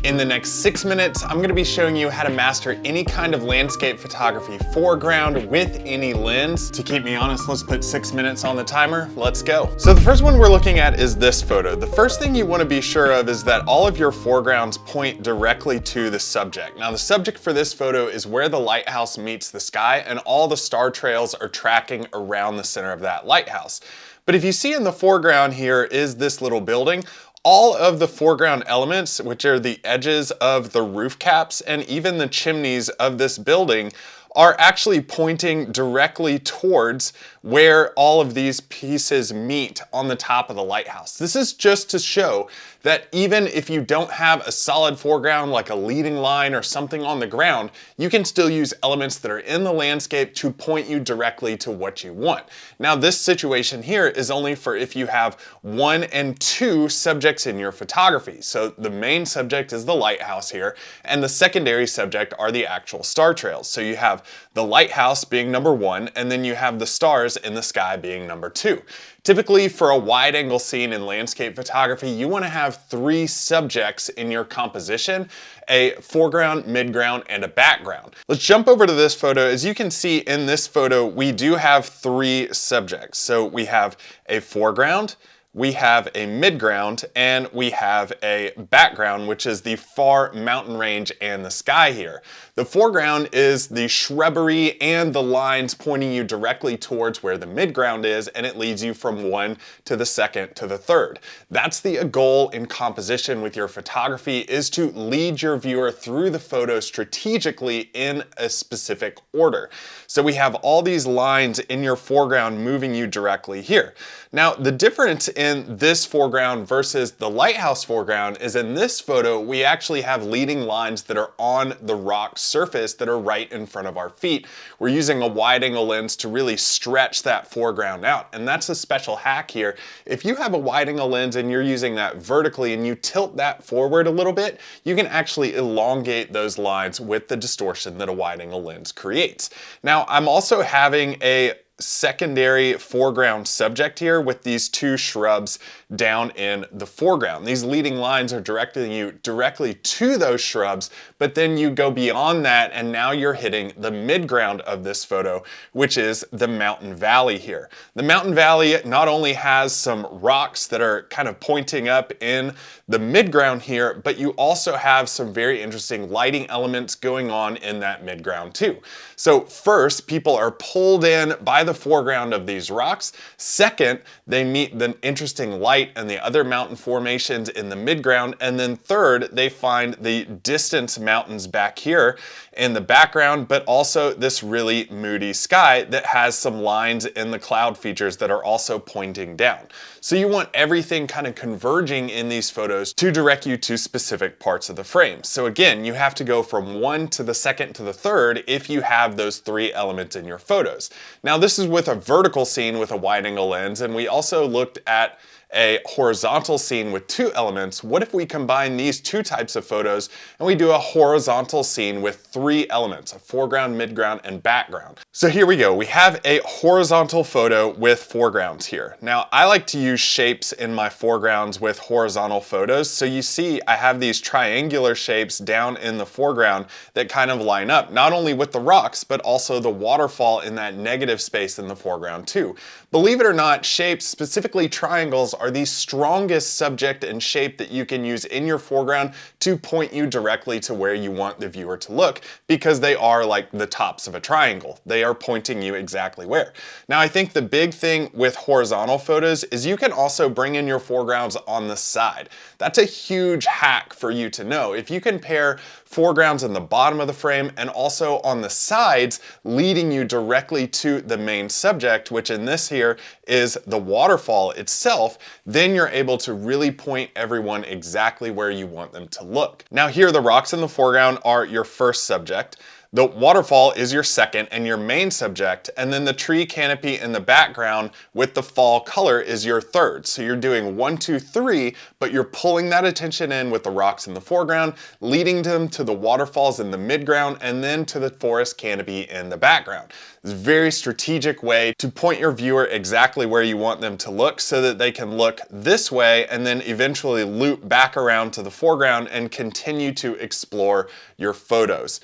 In the next 6 minutes, I'm gonna be showing you how to master any kind of landscape photography foreground with any lens. To keep me honest, let's put 6 minutes on the timer. Let's go. So the first one we're looking at is this photo. The first thing you wanna be sure of is that all of your foregrounds point directly to the subject. Now the subject for this photo is where the lighthouse meets the sky, and all the star trails are tracking around the center of that lighthouse. But if you see in the foreground here is this little building. All of the foreground elements, which are the edges of the roof caps and even the chimneys of this building, are actually pointing directly towards where all of these pieces meet on the top of the lighthouse. This is just to show that even if you don't have a solid foreground like a leading line or something on the ground, you can still use elements that are in the landscape to point you directly to what you want. Now this situation here is only for if you have 1 and 2 subjects in your photography. So the main subject is the lighthouse here, and the secondary subject are the actual star trails. So you have the lighthouse being number 1, and then you have the stars in the sky being number 2. Typically for a wide angle scene in landscape photography, you want to have 3 subjects in your composition: a foreground, midground, and a background. Let's jump over to this photo. As you can see in this photo, we do have 3 subjects. So we have a foreground, we have a midground, and we have a background, which is the far mountain range and the sky here. The foreground is the shrubbery and the lines pointing you directly towards where the midground is, and it leads you from 1 to the 2nd to the 3rd. That's the goal in composition with your photography, is to lead your viewer through the photo strategically in a specific order. So we have all these lines in your foreground moving you directly here. Now the difference in this foreground versus the lighthouse foreground is in this photo we actually have leading lines that are on the rock surface that are right in front of our feet. We're using a wide angle lens to really stretch that foreground out, and that's a special hack here. If you have a wide angle lens and you're using that vertically and you tilt that forward a little bit, you can actually elongate those lines with the distortion that a wide angle lens creates. Now I'm also having a secondary foreground subject here with these 2 shrubs down in the foreground. These leading lines are directing you directly to those shrubs, but then you go beyond that and now you're hitting the midground of this photo, which is the mountain valley here. The mountain valley not only has some rocks that are kind of pointing up in the midground here, but you also have some very interesting lighting elements going on in that midground too. So first, people are pulled in by the foreground of these rocks. Second, they meet the interesting light and the other mountain formations in the midground. And then third, they find the distance mountains back here in the background, but also this really moody sky that has some lines in the cloud features that are also pointing down. So you want everything kind of converging in these photos to direct you to specific parts of the frame. So again, you have to go from 1 to the 2nd to the 3rd if you have those 3 elements in your photos. Now this is with a vertical scene with a wide angle lens, and we also looked at a horizontal scene with 2 elements. What if we combine these 2 types of photos and we do a horizontal scene with 3 elements: a foreground, midground, and background? So here we go. We have a horizontal photo with foregrounds here. Now I like to use shapes in my foregrounds with horizontal photos. So you see I have these triangular shapes down in the foreground that kind of line up, not only with the rocks, but also the waterfall in that negative space in the foreground too. Believe it or not, shapes, specifically triangles, are the strongest subject and shape that you can use in your foreground to point you directly to where you want the viewer to look, because they are like the tops of a triangle. They are pointing you exactly where. Now I think the big thing with horizontal photos is you can also bring in your foregrounds on the side. That's a huge hack for you to know. If you can pair foregrounds in the bottom of the frame and also on the sides, leading you directly to the main subject, which in this here is the waterfall itself, then you're able to really point everyone exactly where you want them to look. Now here, the rocks in the foreground are your first subject. The waterfall is your second and your main subject, and then the tree canopy in the background with the fall color is your third. So you're doing 1, 2, 3, but you're pulling that attention in with the rocks in the foreground, leading them to the waterfalls in the midground, and then to the forest canopy in the background. It's a very strategic way to point your viewer exactly where you want them to look so that they can look this way and then eventually loop back around to the foreground and continue to explore your photos.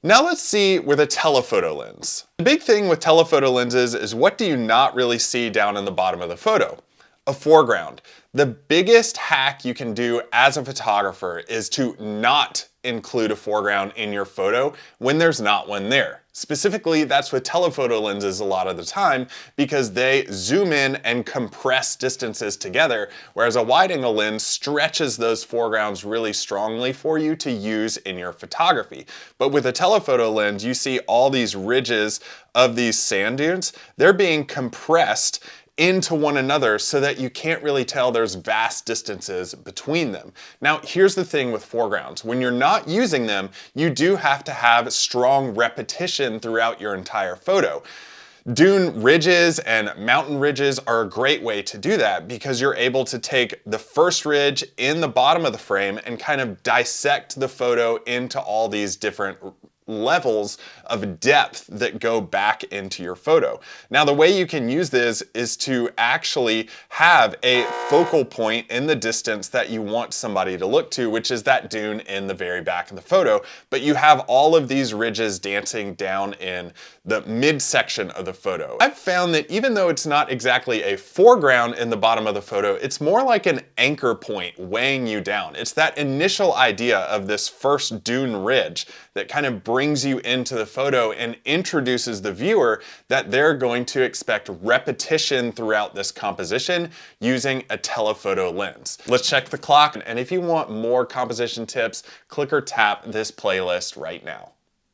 Now let's see with a telephoto lens. The big thing with telephoto lenses is what do you not really see down in the bottom of the photo? A foreground. The biggest hack you can do as a photographer is to not include a foreground in your photo when there's not one there. Specifically, that's with telephoto lenses a lot of the time because they zoom in and compress distances together, whereas a wide-angle lens stretches those foregrounds really strongly for you to use in your photography. But with a telephoto lens, you see all these ridges of these sand dunes. They're being compressed into one another so that you can't really tell there's vast distances between them. Now, here's the thing with foregrounds. When you're not using them, you do have to have strong repetition throughout your entire photo. Dune ridges and mountain ridges are a great way to do that because you're able to take the first ridge in the bottom of the frame and kind of dissect the photo into all these different levels of depth that go back into your photo. Now, the way you can use this is to actually have a focal point in the distance that you want somebody to look to, which is that dune in the very back of the photo, but you have all of these ridges dancing down in the midsection of the photo. I've found that even though it's not exactly a foreground in the bottom of the photo, it's more like an anchor point weighing you down. It's that initial idea of this first dune ridge that kind of brings you into the photo and introduces the viewer that they're going to expect repetition throughout this composition using a telephoto lens. Let's check the clock, and if you want more composition tips, click or tap this playlist right now.